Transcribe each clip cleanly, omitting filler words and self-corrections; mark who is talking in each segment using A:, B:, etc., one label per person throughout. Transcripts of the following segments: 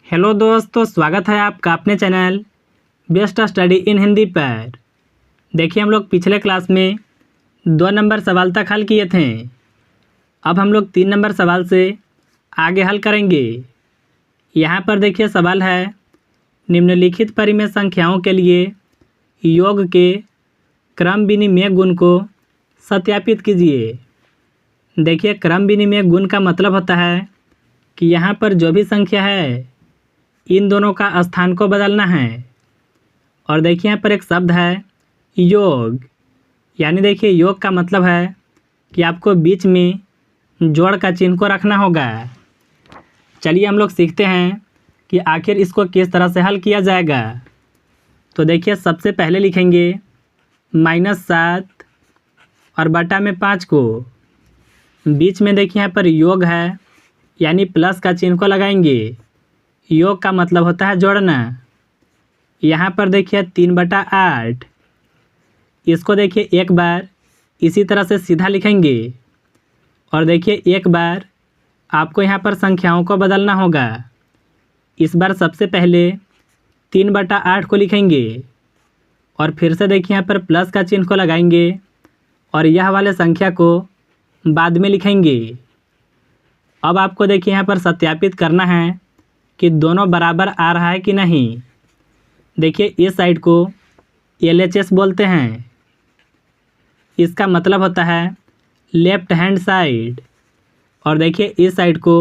A: Hello दोस्तों, स्वागत है आपका अपने channel best study in Hindi पर। देखिए, हम लोग पिछले क्लास में 2 नंबर सवाल तक हल किए थे। अब हम लोग 3 नंबर सवाल से आगे हल करेंगे। यहाँ पर देखिए सवाल है, निम्नलिखित परिमेय संख्याओं के लिए योग के क्रम विनिमय गुण को सत्यापित कीजिए। देखिए, क्रम विनिमय गुण का मतलब होता है कि यहाँ पर जो भी संख्या है इन दोनों का स्थान को बदलना है। और देखिए यहाँ पर एक शब्द है योग, यानी देखिए योग का मतलब है कि आपको बीच में जोड़ का चिन्ह को रखना होगा। चलिए हम लोग सीखते हैं कि आखिर इसको किस तरह से हल किया जाएगा। तो देखिए सबसे पहले लिखेंगे -7 और बटा में 5 को। बीच में देखिए यहाँ पर योग है, यानी प्लस का चिन्ह को लगाएंगे। योग का मतलब होता है जोड़ना। यहाँ पर देखिए 3/8, इसको देखिए एक बार इसी तरह से सीधा लिखेंगे। और देखिए एक बार आपको यहाँ पर संख्याओं को बदलना होगा। इस बार सबसे पहले 3/8 को लिखेंगे और फिर से देखिए यहाँ पर प्लस का चिन्ह को लगाएंगे और यह वाले संख्या को बाद में लिखेंगे। अब आपको देखिए यहाँ पर सत्यापित करना है कि दोनों बराबर आ रहा है कि नहीं। देखिए इस साइड को LHS बोलते हैं, इसका मतलब होता है लेफ्ट हैंड साइड। और देखिए इस साइड को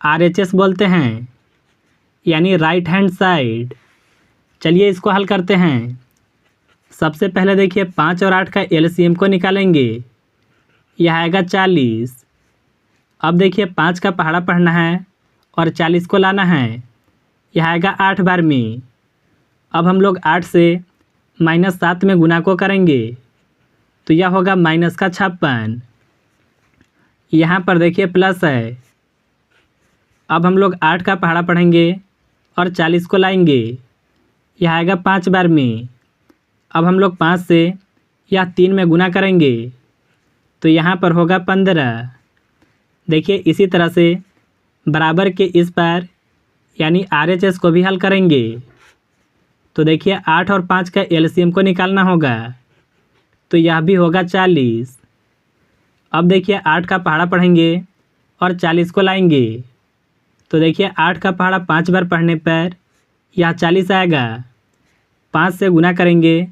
A: RHS बोलते हैं, यानी राइट हैंड साइड। चलिए इसको हल करते हैं। सबसे पहले देखिए 5 और 8 का LCM को निकालेंगे, यह आएगा 40। अब देखिए 5 का पहाड़ा पढ़ना है और 40 को लाना है, यह आएगा 8 बार में। अब हम लोग 8 से -7 में गुना को करेंगे तो यह होगा -56। यहाँ पर देखिए प्लस है। अब हम लोग 8 का पहाड़ा पढ़ेंगे और 40 को लाएंगे, यह आएगा 5 बार में। अब हम लोग 5 से यह 3 में गुना करेंगे तो यहाँ पर होगा 15। देखिए इसी तरह से बराबर के इस पार यानी RHS को भी हल करेंगे। तो देखिए 8 और 5 का LCM को निकालना होगा तो यह भी होगा 40। अब देखिए 8 का पहाड़ा पढ़ेंगे और 40 को लाएंगे तो देखिए 8 का पहाड़ा 5 बार पढ़ने पर यह 40 आएगा। 5 से गुना करेंगे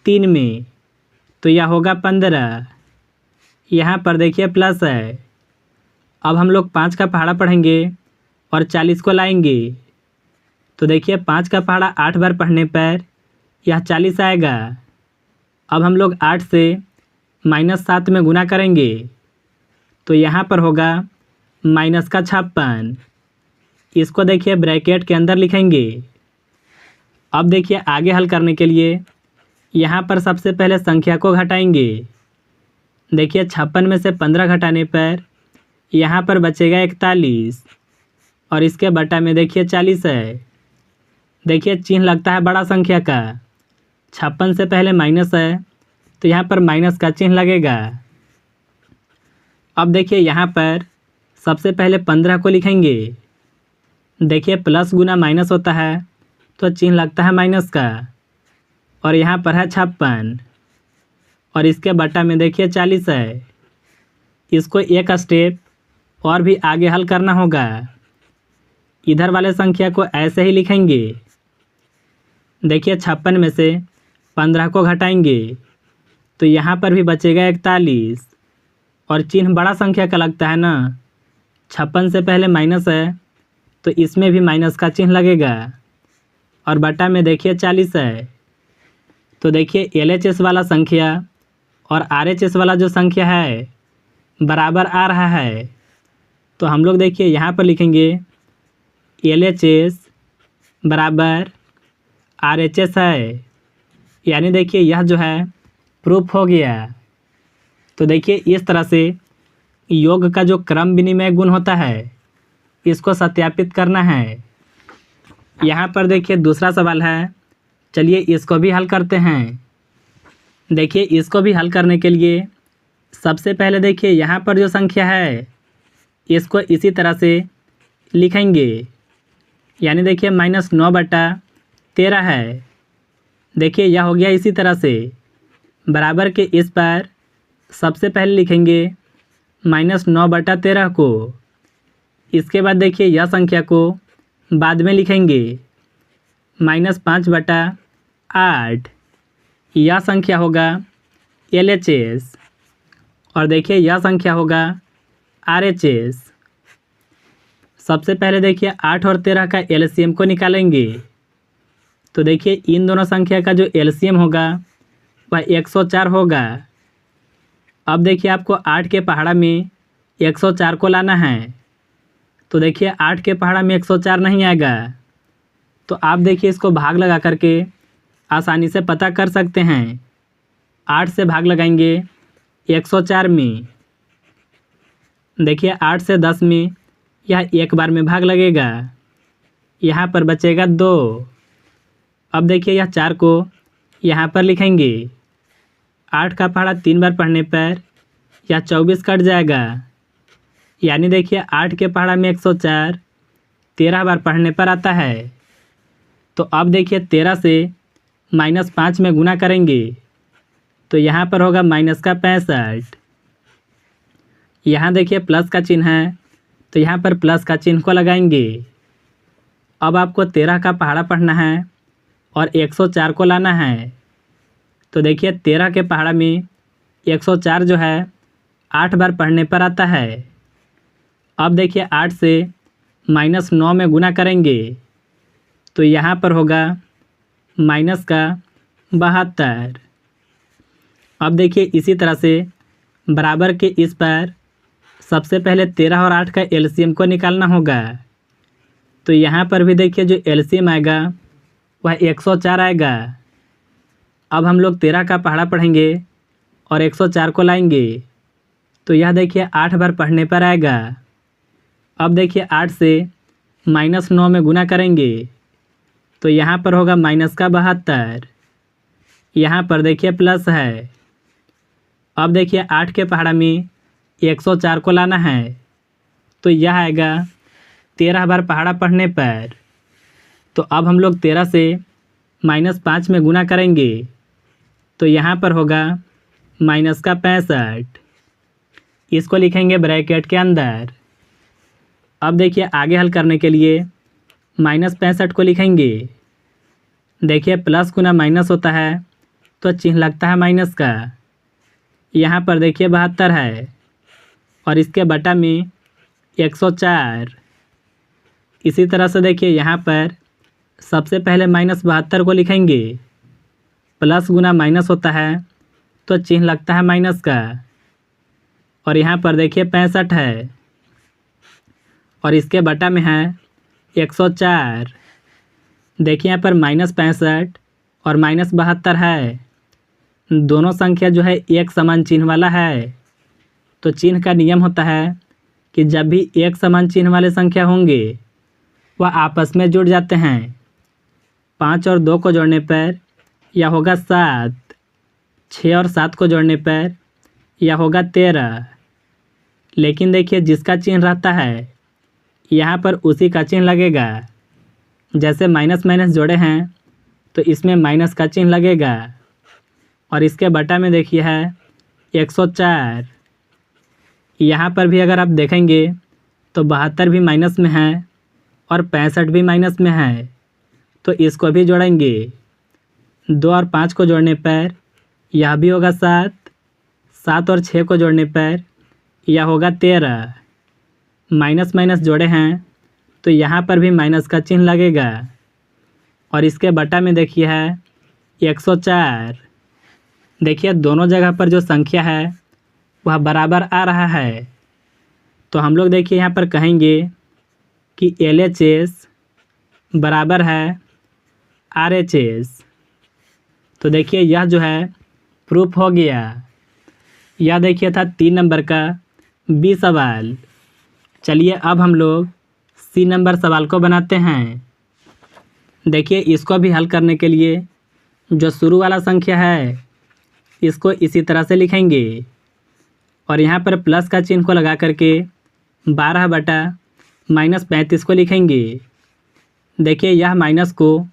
A: 3 में तो यह होगा 15। यहाँ पर देखिए प्लस है। अब हम लोग 5 का पहाड़ा पढ़ेंगे और 40 को लाएंगे तो देखिए 5 का पहाड़ा 8 बार पढ़ने पर यह 40 आएगा। अब हम लोग 8 से -7 में गुना करेंगे तो यहाँ पर होगा -56। इसको देखिए ब्रैकेट के अंदर लिखेंगे। अब देखिए आगे हल करने के लिए यहाँ पर सबसे पहले संख्या को घटाएंगे। देखिए 56 में से 15 घटाने पर यहाँ पर बचेगा 41 और इसके बटा में देखिए 40 है। देखिए चिन्ह लगता है बड़ा संख्या का। 56 से पहले माइनस है तो यहाँ पर माइनस का चिन्ह लगेगा। अब देखिए यहाँ पर सबसे पहले 15 को लिखेंगे। देखिए प्लस गुना माइनस होता है तो चिन्ह लगता है माइनस का। और यहाँ पर है 56 और इसके बटा में देखिए 40 है। इसको एक स्टेप और भी आगे हल करना होगा। इधर वाले संख्या को ऐसे ही लिखेंगे। देखिए 56 में से 15 को घटाएंगे तो यहाँ पर भी बचेगा 41 और चिन्ह बड़ा संख्या का लगता है ना। 56 से पहले माइनस है तो इसमें भी माइनस का चिन्ह लगेगा और बटा में देखिए 40 है। तो देखिए LHS वाला संख्या और RHS वाला जो संख्या है बराबर आ रहा है। तो हम लोग देखिए यहाँ पर लिखेंगे LHS बराबर RHS है, यानी देखिए यह जो है प्रूफ हो गया। तो देखिए इस तरह से योग का जो क्रम विनिमय गुण होता है इसको सत्यापित करना है। यहाँ पर देखिए दूसरा सवाल है, चलिए इसको भी हल करते हैं। देखिए इसको भी हल करने के लिए सबसे पहले देखिए यहाँ पर जो संख्या है इसको इसी तरह से लिखेंगे। यानी देखिए -9/13 है। देखिए यह हो गया। इसी तरह से बराबर के इस पर सबसे पहले लिखेंगे -9/13 को। इसके बाद देखिए यह संख्या को बाद में लिखेंगे -5/8। यह संख्या होगा LHS और देखिए यह संख्या होगा RHS। सबसे पहले देखिए 8 और 13 का LCM को निकालेंगे। तो देखिए इन दोनों संख्या का जो LCM होगा वह 104 होगा। अब देखिए आपको 8 के पहाड़ा में 104 को लाना है। तो देखिए 8 के पहाड़ा में 104 नहीं आएगा, तो आप देखिए इसको भाग लगा करके आसानी से पता कर सकते हैं। 8 से भाग लगाएंगे 104 में। देखिए 8 से 10 में यह एक बार में भाग लगेगा, यहाँ पर बचेगा 2। अब देखिए यह 4 को यहाँ पर लिखेंगे। 8 का पहाड़ा 3 बार पढ़ने पर यह 24 कट जाएगा, यानी देखिए 8 के पहाड़ा में 104 13 बार पढ़ने पर आता है। तो अब देखिए 13 से -5 में गुना करेंगे, तो यहाँ पर होगा -65। यहाँ देखिए प्लस का चिन्ह है, तो यहाँ पर प्लस का चिन्ह को लगाएंगे। अब आपको 13 का पहाड़ा पढ़ना है और 104 को लाना है। तो देखिए 13 के पहाड़ा में 104 जो है 8 बार पढ़ने पर आता है। अब देखिए 8 से -9 में गुना करेंगे, तो यहाँ पर होगा -72। अब देखिए इसी तरह से बराबर के इस पर सबसे पहले 13 और 8 का LCM को निकालना होगा। तो यहाँ पर भी देखिए जो LCM आएगा वह 104 आएगा। अब हम लोग 13 का पहाड़ा पढ़ेंगे और 104 को लाएंगे, तो यह देखिए 8 बार पढ़ने पर आएगा। अब देखिए 8 से -9 में गुना करेंगे, तो यहाँ पर होगा -72। यहाँ पर देखिए प्लस है। अब देखिए 8 के पहाड़ा में 104 को लाना है, तो यह आएगा 13 बार पहाड़ा पढ़ने पर। तो अब हम लोग 13 से -5 में गुना करेंगे, तो यहाँ पर होगा -65। इसको लिखेंगे ब्रैकेट के अंदर। अब देखिए आगे हल करने के लिए -65 को लिखेंगे। देखिए प्लस गुना माइनस होता है तो चिन्ह लगता है माइनस का। यहाँ पर देखिए 72 है और इसके बटा में 104। इसी तरह से देखिए यहाँ पर सबसे पहले -72 को लिखेंगे। प्लस गुना माइनस होता है तो चिन्ह लगता है माइनस का। और यहाँ पर देखिए 65 है और इसके बटा में है 104। देखिए यहाँ पर -65 और -72 है, दोनों संख्या जो है एक समान चिन्ह वाला है। तो चिन्ह का नियम होता है कि जब भी एक समान चिन्ह वाले संख्या होंगे वह आपस में जुड़ जाते हैं। 5 और 2 को जोड़ने पर यह होगा 7, 6 और 7 को जोड़ने पर यह होगा 13। लेकिन देखिए जिसका चिन्ह रहता है यहाँ पर उसी का चिन्ह लगेगा। जैसे माइनस माइनस जोड़े हैं तो इसमें माइनस का चिन्ह लगेगा। और इसके बटा में देखिए है 104। यहाँ पर भी अगर आप देखेंगे तो 72 भी माइनस में है और 65 भी माइनस में है, तो इसको भी जोड़ेंगे। 2 और 5 को जोड़ने पर यह भी होगा 7, 7 और 6 को जोड़ने पर यह होगा 13। माइनस माइनस जोड़े हैं तो यहाँ पर भी माइनस का चिन्ह लगेगा। और इसके बटा में देखिए है 104। देखिए दोनों जगह पर जो संख्या है वह बराबर आ रहा है। तो हम लोग देखिए यहाँ पर कहेंगे कि LHS बराबर है RHS। तो देखिए यह जो है प्रूफ हो गया। यह देखिए था 3 नंबर का B सवाल। चलिए अब हम लोग C नंबर सवाल को बनाते हैं। देखिए इसको भी हल करने के लिए जो शुरू वाला संख्या है इसको इसी तरह से लिखेंगे और यहाँ पर प्लस का चिन्ह को लगा करके 12 बटा -35 को लिखेंगे। देखिए यह माइनस को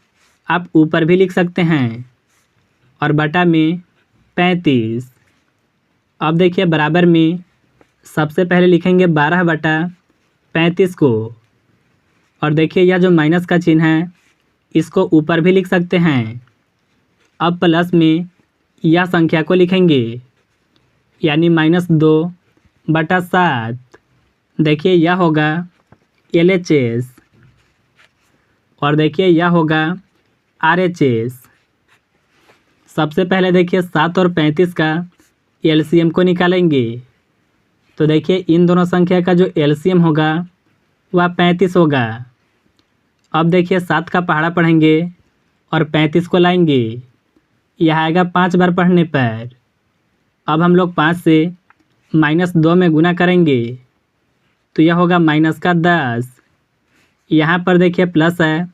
A: आप ऊपर भी लिख सकते हैं और बटा में 35। अब देखिए बराबर में सबसे पहले लिखेंगे 12/35 को, और देखिए यह जो माइनस का चिन्ह है इसको ऊपर भी लिख सकते हैं। अब प्लस में यह संख्या को लिखेंगे, यानी -2/7। देखिए यह होगा LHS, और देखिए यह होगा RHS। सबसे पहले देखिए 7 और 35 का LCM को निकालेंगे। तो देखिए इन दोनों संख्या का जो LCM होगा वह 35 होगा। अब देखिए 7 का पहाड़ा पढ़ेंगे और 35 को लाएंगे, यह आएगा 5 बार पढ़ने पर। अब हम लोग 5 से -2 में गुना करेंगे तो यह होगा -10। यहाँ पर देखिए प्लस है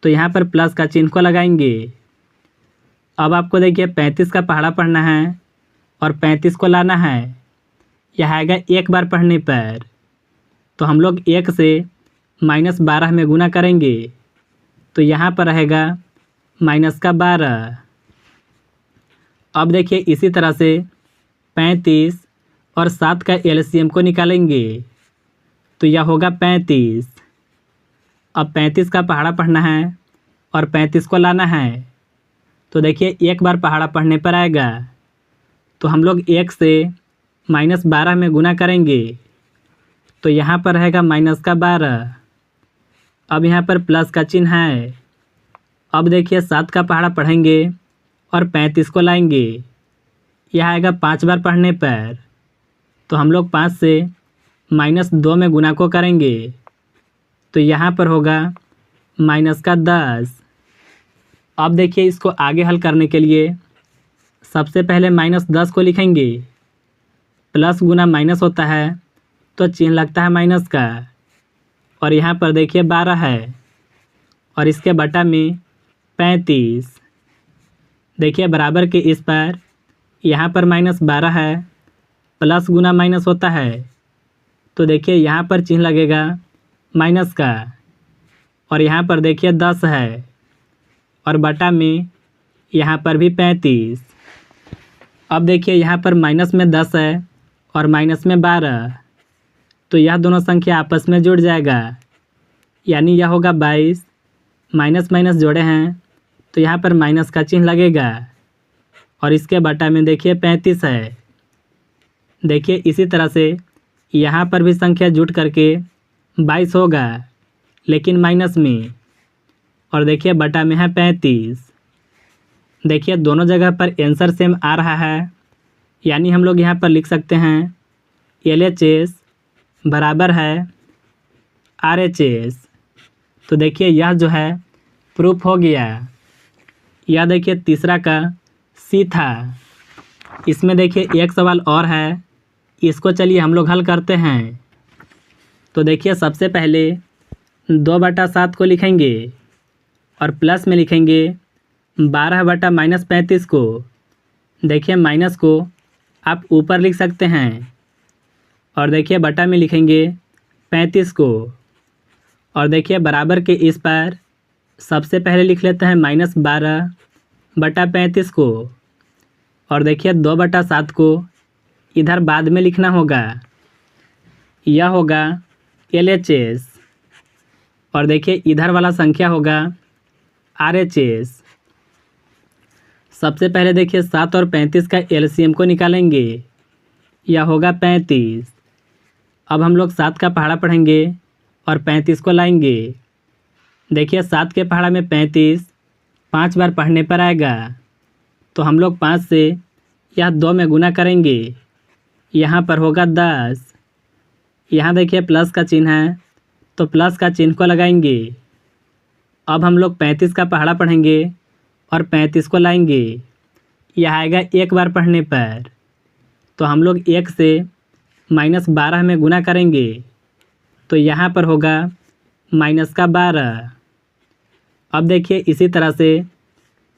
A: तो यहाँ पर प्लस का चिन्ह को लगाएंगे। अब आपको देखिए 35 का पहाड़ा पढ़ना है और 35 को लाना है, यह आएगा 1 बार पढ़ने पर। तो हम लोग 1 से -12 में गुना करेंगे तो यहाँ पर रहेगा -12। अब देखिए इसी तरह से 35 और 7 का LCM को निकालेंगे तो यह होगा 35। अब 35 का पहाड़ा पढ़ना है और 35 को लाना है, तो देखिए 1 बार पहाड़ा पढ़ने पर आएगा। तो हम लोग 1 से -12 में गुना करेंगे तो यहाँ पर रहेगा -12। अब यहाँ पर प्लस का चिन्ह है। अब देखिए 7 का पहाड़ा पढ़ेंगे और 35 को लाएंगे, यह आएगा 5 बार पढ़ने पर। तो हम लोग 5 से -2 में गुना को करेंगे तो यहाँ पर होगा -10। अब देखिए इसको आगे हल करने के लिए सबसे पहले -10 को लिखेंगे। प्लस गुना माइनस होता है तो चिन्ह लगता है माइनस का, और यहाँ पर देखिए 12 है और इसके बटा में 35। देखिए बराबर के इस पर यहाँ पर -12 है, प्लस गुना माइनस होता है तो देखिए यहाँ पर चिन्ह लगेगा माइनस का, और यहाँ पर देखिए 10 है और बटा में यहाँ पर भी 35। अब देखिए यहाँ पर माइनस में 10 है और माइनस में 12, तो यह दोनों संख्या आपस में जुड़ जाएगा, यानी यह होगा 22। माइनस माइनस जोड़े हैं तो यहाँ पर माइनस का चिन्ह लगेगा और इसके बटा में देखिए 35 है। देखिए इसी तरह से यहाँ पर भी संख्या जुट करके 22 होगा, लेकिन माइनस में, और देखिए बटा में है 35। देखिए दोनों जगह पर आंसर सेम आ रहा है, यानी हम लोग यहाँ पर लिख सकते हैं LHS बराबर है RHS। तो देखिए यह जो है प्रूफ हो गया। यह देखिए तीसरा का C था। इसमें देखिए एक सवाल और है, इसको चलिए हम लोग हल करते हैं। तो देखिए सबसे पहले 2/7 को लिखेंगे और प्लस में लिखेंगे 12/-35 को। देखिए माइनस को आप ऊपर लिख सकते हैं और देखिए बटा में लिखेंगे 35 को, और देखिए बराबर के इस पर सबसे पहले लिख लेते हैं -12/35 को, और देखिए 2/7 को इधर बाद में लिखना होगा, यह होगा LHS, और देखिए इधर वाला संख्या होगा RHS। सबसे पहले देखिए 7 और 35 का LCM को निकालेंगे, यह होगा 35। अब हम लोग 7 का पहाड़ा पढ़ेंगे और 35 को लाएंगे। देखिए 7 के पहाड़ा में 35 5 बार पढ़ने पर आएगा, तो हम लोग 5 से यह 2 में गुना करेंगे, यहाँ पर होगा 10। यहाँ देखिए प्लस का चिन्ह है तो प्लस का चिन्ह को लगाएंगे। अब हम लोग 35 का पहाड़ा पढ़ेंगे और 35 को लाएंगे, यह आएगा 1 बार पढ़ने पर। तो हम लोग 1 से -12 में गुना करेंगे तो यहाँ पर होगा -12। अब देखिए इसी तरह से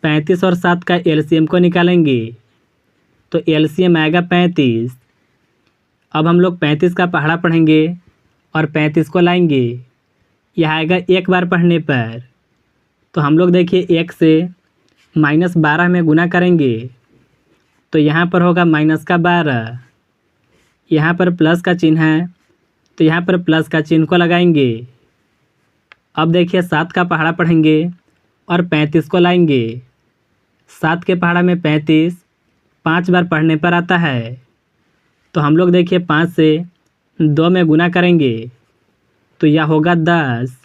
A: 35 और 7 का LCM को निकालेंगे तो LCM आएगा 35। अब हम लोग 35 का पहाड़ा पढ़ेंगे और 35 को लाएंगे, यह आएगा एक बार पढ़ने पर। तो हम लोग देखिए 1 से -12 में गुना करेंगे तो यहाँ पर होगा -12। यहाँ पर प्लस का चिन्ह है तो यहाँ पर प्लस का चिन्ह को लगाएंगे। अब देखिए 7 का पहाड़ा पढ़ेंगे और 35 को लाएंगे। 7 के पहाड़ा में 35 5 बार पढ़ने पर आता है। तो हम लोग देखिए 5 से 2 में गुना करेंगे तो यह होगा 10।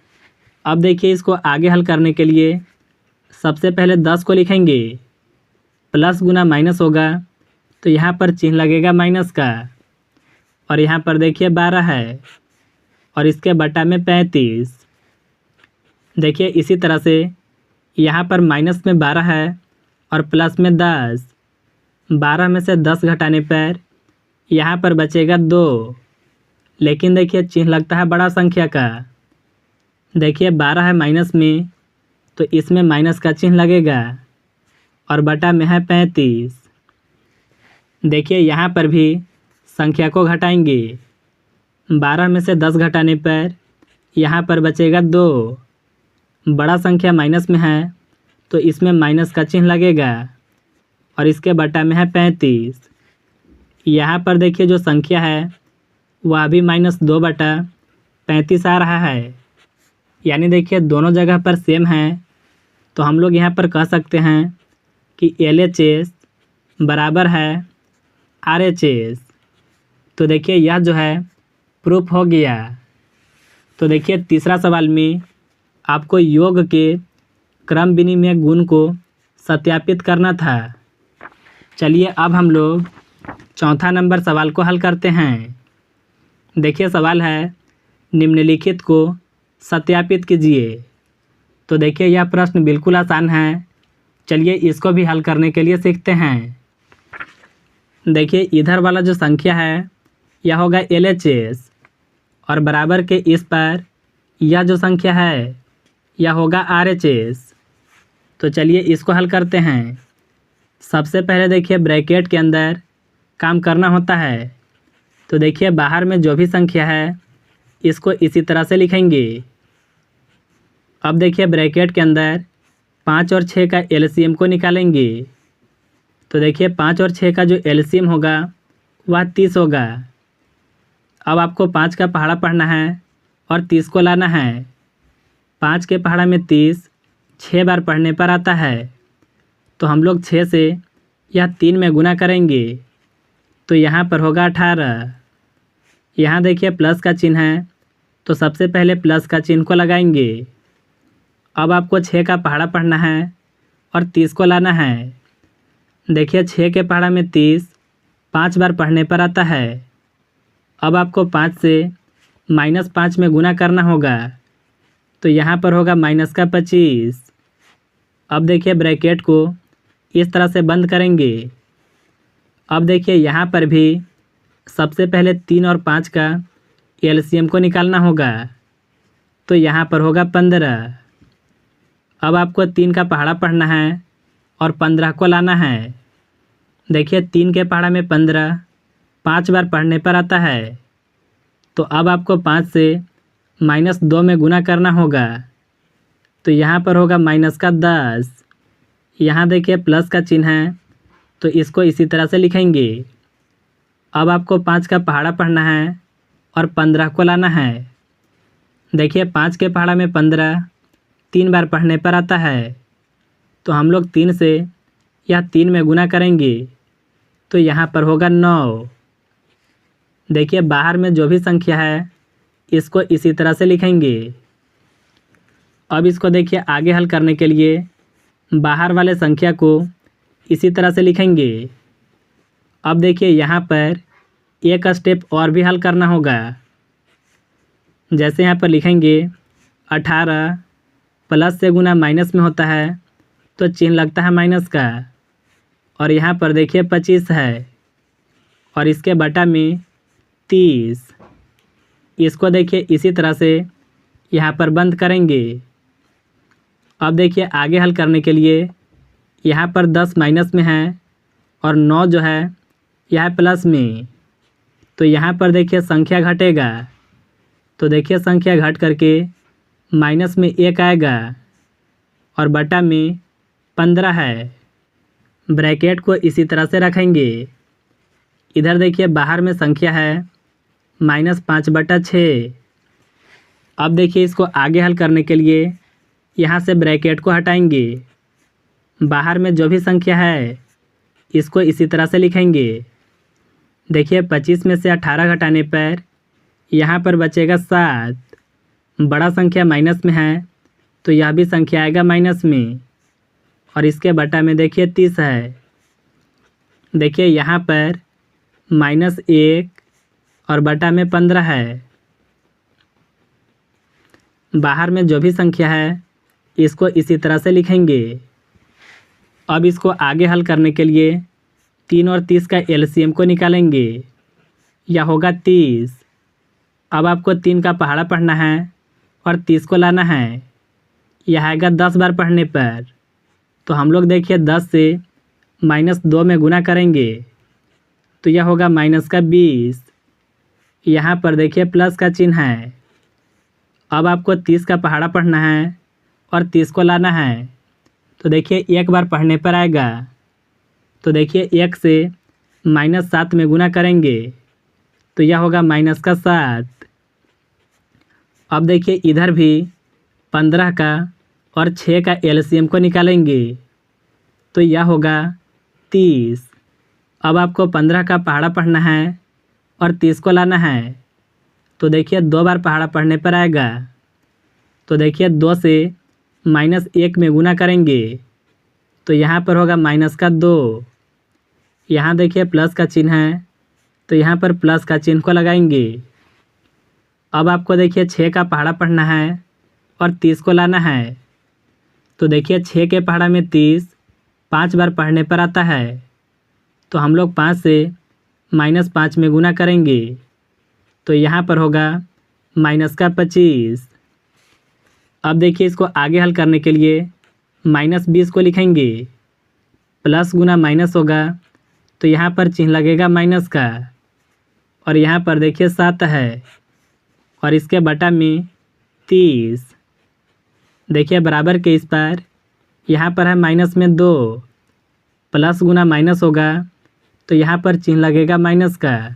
A: अब देखिए इसको आगे हल करने के लिए सबसे पहले 10 को लिखेंगे, प्लस गुना माइनस होगा तो यहाँ पर चिन्ह लगेगा माइनस का, और यहाँ पर देखिए 12 है और इसके बटा में 35। देखिए इसी तरह से यहाँ पर माइनस में 12 है और प्लस में 10। 12 में से 10 घटाने पर यहाँ पर बचेगा 2, लेकिन देखिए चिन्ह लगता है बड़ा संख्या का। देखिए 12 है माइनस में तो इसमें माइनस का चिन्ह लगेगा और बटा में है 35। देखिए यहाँ पर भी संख्या को घटाएंगे। 12 में से 10 घटाने पर यहाँ पर बचेगा 2। बड़ा संख्या माइनस में है तो इसमें माइनस का चिन्ह लगेगा और इसके बटा में है 35। यहाँ पर देखिए जो संख्या है वह भी -2/35 आ रहा है, यानी देखिए दोनों जगह पर सेम है। तो हम लोग यहाँ पर कह सकते हैं कि LHS बराबर है RHS। तो देखिए यह जो है प्रूफ हो गया। तो देखिए तीसरा सवाल में आपको योग के क्रम विनिमय गुण को सत्यापित करना था। चलिए अब हम लोग चौथा नंबर सवाल को हल करते हैं। देखिए सवाल है, निम्नलिखित को सत्यापित कीजिए। तो देखिए यह प्रश्न बिल्कुल आसान है। चलिए इसको भी हल करने के लिए सीखते हैं। देखिए इधर वाला जो संख्या है यह होगा LHS और बराबर के इस पर यह जो संख्या है यह होगा RHS। तो चलिए इसको हल करते हैं। सबसे पहले देखिए ब्रैकेट के अंदर काम करना होता है। तो देखिए बाहर में जो भी संख्या है इसको इसी तरह से लिखेंगे। अब देखिए ब्रैकेट के अंदर 5 और 6 का LCM को निकालेंगे। तो देखिए 5 और 6 का जो LCM होगा वह 30 होगा। अब आपको 5 का पहाड़ा पढ़ना है और 30 को लाना है। 5 के पहाड़ा में 30 6 बार पढ़ने पर आता है। तो हम लोग 6 से यह 3 में गुना करेंगे तो यहाँ पर होगा 18। यहाँ देखिए प्लस का चिन्ह है तो सबसे पहले प्लस का चिन्ह को लगाएंगे। अब आपको 6 का पहाड़ा पढ़ना है और 30 को लाना है। देखिए 6 के पहाड़ा में 30 5 बार पढ़ने पर आता है। अब आपको 5 से -5 में गुना करना होगा तो यहाँ पर होगा -25। अब देखिए ब्रैकेट को इस तरह से बंद करेंगे। अब देखिए यहाँ पर भी सबसे पहले 3 और 5 का LCM को निकालना होगा तो यहाँ पर होगा 15। अब आपको 3 का पहाड़ा पढ़ना है और 15 को लाना है। देखिए 3 के पहाड़ा में 15 5 बार पढ़ने पर आता है। तो अब आपको 5 से -2 में गुना करना होगा तो यहाँ पर होगा -10। यहाँ देखिए प्लस का चिन्ह है तो इसको इसी तरह से लिखेंगे। अब आपको 5 का पहाड़ा पढ़ना है और 15 को लाना है। देखिए 5 के पहाड़ा में 15 3 बार पढ़ने पर आता है। तो हम लोग 3 से यह 3 में गुना करेंगे तो यहाँ पर होगा 9। देखिए बाहर में जो भी संख्या है इसको इसी तरह से लिखेंगे। अब इसको देखिए आगे हल करने के लिए बाहर वाले संख्या को इसी तरह से लिखेंगे। अब देखिए यहाँ पर एक स्टेप और भी हल करना होगा। जैसे यहाँ पर लिखेंगे 18 प्लस से गुना माइनस में होता है तो चिन्ह लगता है माइनस का, और यहाँ पर देखिए 25 है और इसके बटा में 30। इसको देखिए इसी तरह से यहाँ पर बंद करेंगे। अब देखिए आगे हल करने के लिए यहाँ पर 10 माइनस में है और 9 जो है यह है प्लस में। तो यहाँ पर देखिए संख्या घटेगा। तो देखिए संख्या घट करके माइनस में 1 आएगा और बटा में 15 है। ब्रैकेट को इसी तरह से रखेंगे। इधर देखिए बाहर में संख्या है -5/6। अब देखिए इसको आगे हल करने के लिए यहाँ से ब्रैकेट को हटाएंगे। बाहर में जो भी संख्या है इसको इसी तरह से लिखेंगे। देखिए 25 में से 18 घटाने पर यहाँ पर बचेगा 7। बड़ा संख्या माइनस में है तो यह भी संख्या आएगा माइनस में, और इसके बटा में देखिए 30 है। देखिए यहाँ पर -1 और बटा में 15 है। बाहर में जो भी संख्या है इसको इसी तरह से लिखेंगे। अब इसको आगे हल करने के लिए 3 और 30 का एलसीएम को निकालेंगे। यह होगा 30। अब आपको 3 का पहाड़ा पढ़ना है और 30 को लाना है। यह आएगा 10 बार पढ़ने पर। तो हम लोग देखिए 10 से -2 में गुना करेंगे तो यह होगा -20। यहाँ पर देखिए प्लस का चिन्ह है। अब आपको 30 का पहाड़ा पढ़ना है और 30 को लाना है। तो देखिए 1 बार पढ़ने पर आएगा। तो देखिए 1 से -7 में गुना करेंगे तो यह होगा -7। अब देखिए इधर भी 15 का और 6 का एलसीएम को निकालेंगे तो यह होगा 30। अब आपको 15 का पहाड़ा पढ़ना है और 30 को लाना है। तो देखिए 2 बार पहाड़ा पढ़ने पर आएगा। तो देखिए 2 से -1 में गुना करेंगे तो यहाँ पर होगा -2। यहाँ देखिए प्लस का चिन्ह है तो यहाँ पर प्लस का चिन्ह को लगाएंगे। अब आपको देखिए 6 का पहाड़ा पढ़ना है और 30 को लाना है। तो देखिए 6 के पहाड़ा में 30 5 बार पढ़ने पर आता है। तो हम लोग 5 से -5 में गुना करेंगे तो यहाँ पर होगा -25। अब देखिए इसको आगे हल करने के लिए -20 को लिखेंगे। प्लस गुना माइनस होगा तो यहाँ पर चिन्ह लगेगा माइनस का, और यहाँ पर देखिए 7 है और इसके बटा में 30। देखिए बराबर के इस पर यहाँ पर है -2। प्लस गुना माइनस होगा तो यहाँ पर चिन्ह लगेगा माइनस का,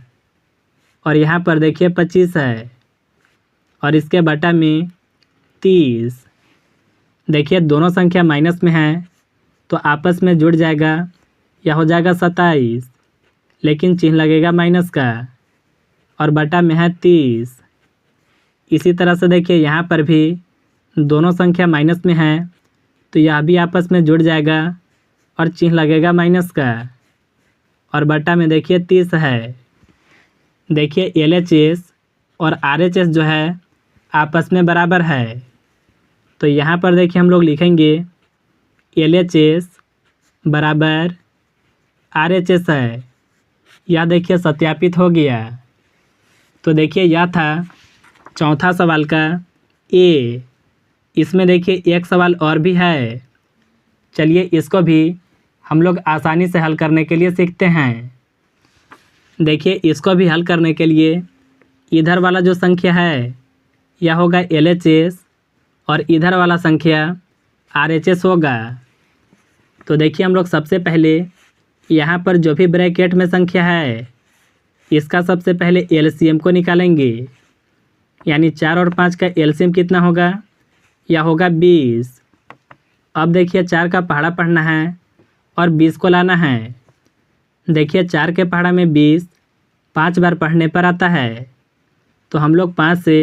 A: और यहाँ पर देखिए 25 है और इसके बटा में 30। देखिए दोनों संख्या माइनस में है तो आपस में जुड़ जाएगा, यह हो जाएगा 27, लेकिन चिन्ह लगेगा माइनस का, और बटा में है 30। इसी तरह से देखिए यहाँ पर भी दोनों संख्या माइनस में है तो यह भी आपस में जुड़ जाएगा और चिन्ह लगेगा माइनस का, और बटा में देखिए 30 है। देखिए LHS और RHS जो है आपस में बराबर है। तो यहाँ पर देखिए हम लोग लिखेंगे LHS बराबर RHS है। यह देखिए सत्यापित हो गया। तो देखिए यह था चौथा सवाल का A। इसमें देखिए एक सवाल और भी है। चलिए इसको भी हम लोग आसानी से हल करने के लिए सीखते हैं। देखिए इसको भी हल करने के लिए इधर वाला जो संख्या है यह होगा LHS और इधर वाला संख्या RHS होगा। तो देखिए हम लोग सबसे पहले यहाँ पर जो भी ब्रैकेट में संख्या है इसका सबसे पहले LCM को निकालेंगे। यानी 4 और 5 का LCM कितना होगा? यह होगा 20। अब देखिए 4 का पहाड़ा पढ़ना है और 20 को लाना है। देखिए 4 के पहाड़ा में 20 5 बार पढ़ने पर आता है। तो हम लोग 5 से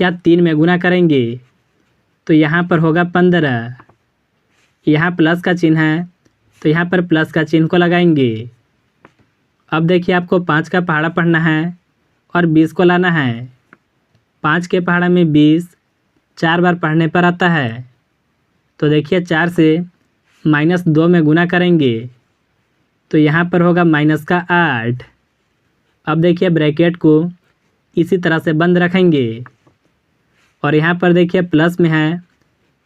A: या 3 में गुना करेंगे तो यहाँ पर होगा 15। यहाँ प्लस का चिन्ह है तो यहाँ पर प्लस का चिन्ह को लगाएंगे। अब देखिए आपको 5 का पहाड़ा पढ़ना है और 20 को लाना है। 5 के पहाड़ा में 20 4 बार पढ़ने पर आता है। तो देखिए 4 से -2 में गुना करेंगे तो यहाँ पर होगा -8। अब देखिए ब्रैकेट को इसी तरह से बंद रखेंगे, और यहाँ पर देखिए प्लस में है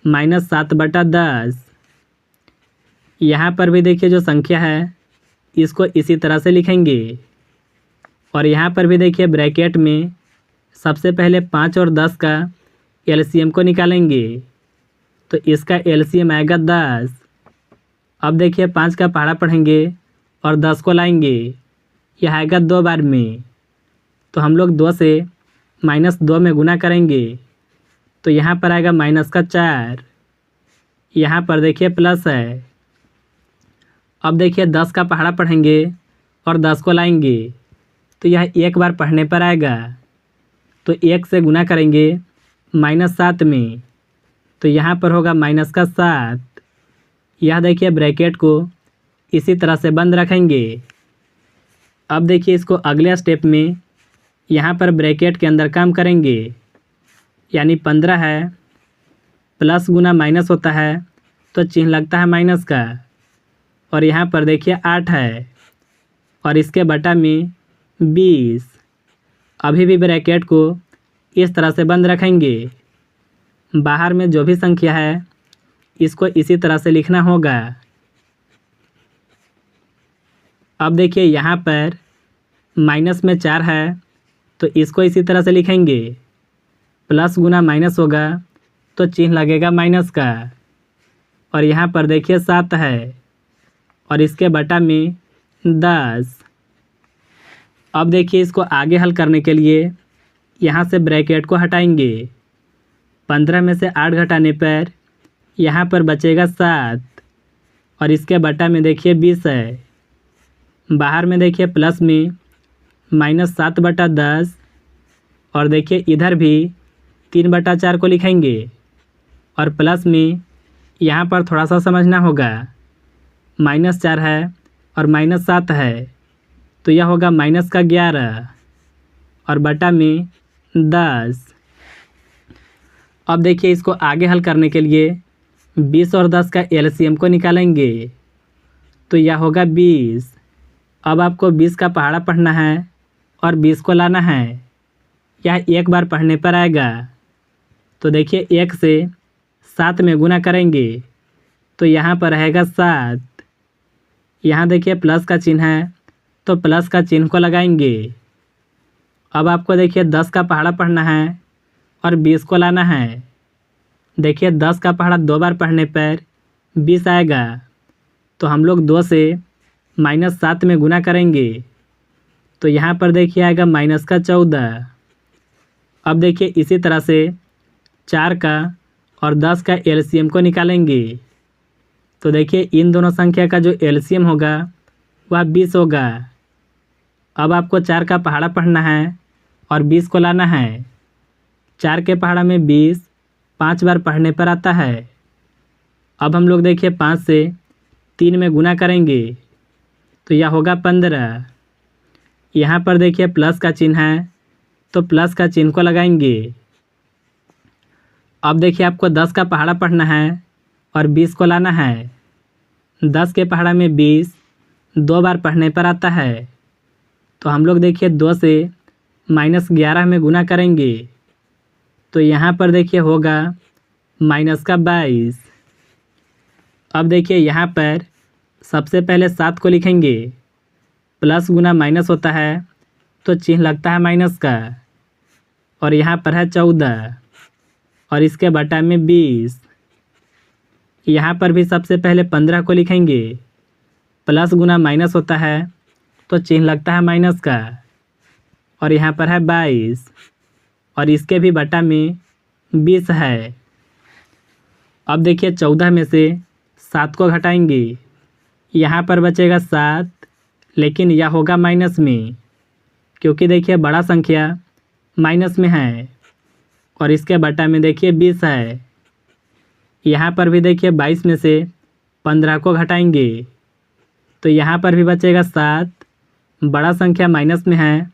A: -7/10। यहाँ पर भी देखिए जो संख्या है इसको इसी तरह से लिखेंगे, और यहाँ पर भी देखिए ब्रैकेट में सबसे पहले 5 और 10 का एलसीएम को निकालेंगे तो इसका एलसीएम आएगा 10। अब देखिए 5 का पहाड़ा पढ़ेंगे और 10 को लाएंगे, यह आएगा 2 बार में। तो हम लोग 2 से -2 में गुना करेंगे तो यहाँ पर आएगा -4। यहाँ पर देखिए प्लस है। अब देखिए 10 का पहाड़ा पढ़ेंगे और 10 को लाएंगे तो यह एक बार पढ़ने पर आएगा। तो 1 से गुना करेंगे -7 में तो यहाँ पर होगा -7। यह देखिए ब्रैकेट को इसी तरह से बंद रखेंगे। अब देखिए इसको अगले स्टेप में यहाँ पर ब्रैकेट के अंदर काम करेंगे, यानी 15 है, प्लस गुना माइनस होता है तो चिन्ह लगता है माइनस का। और यहाँ पर देखिए 8 है और इसके बटा में 20। अभी भी ब्रैकेट को इस तरह से बंद रखेंगे। बाहर में जो भी संख्या है इसको इसी तरह से लिखना होगा। अब देखिए यहाँ पर माइनस में 4 है तो इसको इसी तरह से लिखेंगे। प्लस गुना माइनस होगा तो चिन्ह लगेगा माइनस का। और यहाँ पर देखिए 7 है और इसके बटा में 10। अब देखिए इसको आगे हल करने के लिए यहाँ से ब्रैकेट को हटाएंगे। 15 में से 8 घटाने पर यहाँ पर बचेगा 7 और इसके बटा में देखिए 20 है। बाहर में देखिए प्लस में -7/10 और देखिए इधर भी 3/4 को लिखेंगे और प्लस में यहाँ पर थोड़ा सा समझना होगा। -4 है और -7 है तो यह होगा -11 और बटा में 10। अब देखिए इसको आगे हल करने के लिए 20 और 10 का एलसीएम को निकालेंगे तो यह होगा 20। अब आपको 20 का पहाड़ा पढ़ना है और 20 को लाना है। यह एक बार पढ़ने पर आएगा। तो देखिए 1 से 7 में गुना करेंगे तो यहाँ पर रहेगा 7। यहाँ देखिए प्लस का चिन्ह है तो प्लस का चिन्ह को लगाएंगे। अब आपको देखिए 10 का पहाड़ा पढ़ना है और 20 को लाना है। देखिए 10 का पहाड़ा 2 बार पढ़ने पर 20 आएगा तो हम लोग 2 से -7 में गुना करेंगे तो यहाँ पर देखिए आएगा -14। अब देखिए इसी तरह से 4 का और 10 का एलसीएम को निकालेंगे तो देखिए इन दोनों संख्या का जो एलसीएम होगा वह 20 होगा। अब आपको 4 का पहाड़ा पढ़ना है और 20 को लाना है। 4 के पहाड़ा में 20 5 बार पढ़ने पर आता है। अब हम लोग देखिए 5 से 3 में गुना करेंगे तो यह होगा 15। यहाँ पर देखिए प्लस का चिन्ह है तो प्लस का चिन्ह को लगाएंगे। अब देखिए आपको 10 का पहाड़ा पढ़ना है और 20 को लाना है। 10 के पहाड़ा में 20 2 बार पढ़ने पर आता है तो हम लोग देखिए 2 से -11 में गुना करेंगे तो यहाँ पर देखिए होगा -22। अब देखिए यहाँ पर सबसे पहले 7 को लिखेंगे। प्लस गुना माइनस होता है तो चिन्ह लगता है माइनस का। और यहाँ पर है 14 और इसके बटा में 20। यहाँ पर भी सबसे पहले 15 को लिखेंगे। प्लस गुना माइनस होता है तो चिन्ह लगता है माइनस का। और यहाँ पर है 22 और इसके भी बटा में 20 है। अब देखिए 14 में से 7 को घटाएंगे। यहाँ पर बचेगा 7 लेकिन यह होगा माइनस में, क्योंकि देखिए बड़ा संख्या माइनस में है। और इसके बटा में देखिए 20 है। यहाँ पर भी देखिए 22 में से 15 को घटाएंगे तो यहाँ पर भी बचेगा 7। बड़ा संख्या माइनस में है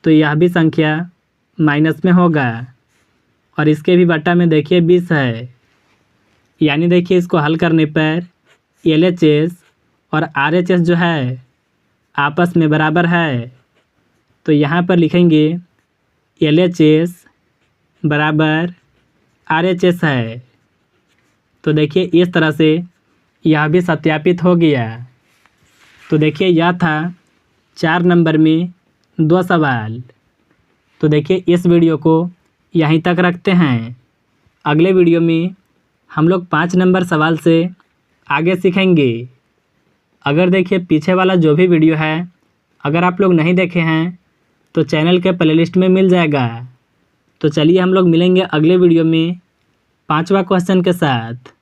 A: तो यह भी संख्या माइनस में होगा। और इसके भी बटा में देखिए 20 है। यानी देखिए इसको हल करने पर LHS और RHS जो है आपस में बराबर है। तो यहाँ पर लिखेंगे LHS बराबर RHS है। तो देखिए इस तरह से यह भी सत्यापित हो गया। तो देखिए यह था 4 नंबर में 2 सवाल। तो देखिए इस वीडियो को यहीं तक रखते हैं। अगले वीडियो में हम लोग 5 नंबर सवाल से आगे सीखेंगे। अगर देखिए पीछे वाला जो भी वीडियो है अगर आप लोग नहीं देखे हैं तो चैनल के प्लेलिस्ट में मिल जाएगा। तो चलिए हम लोग मिलेंगे अगले वीडियो में 5वां क्वेश्चन के साथ।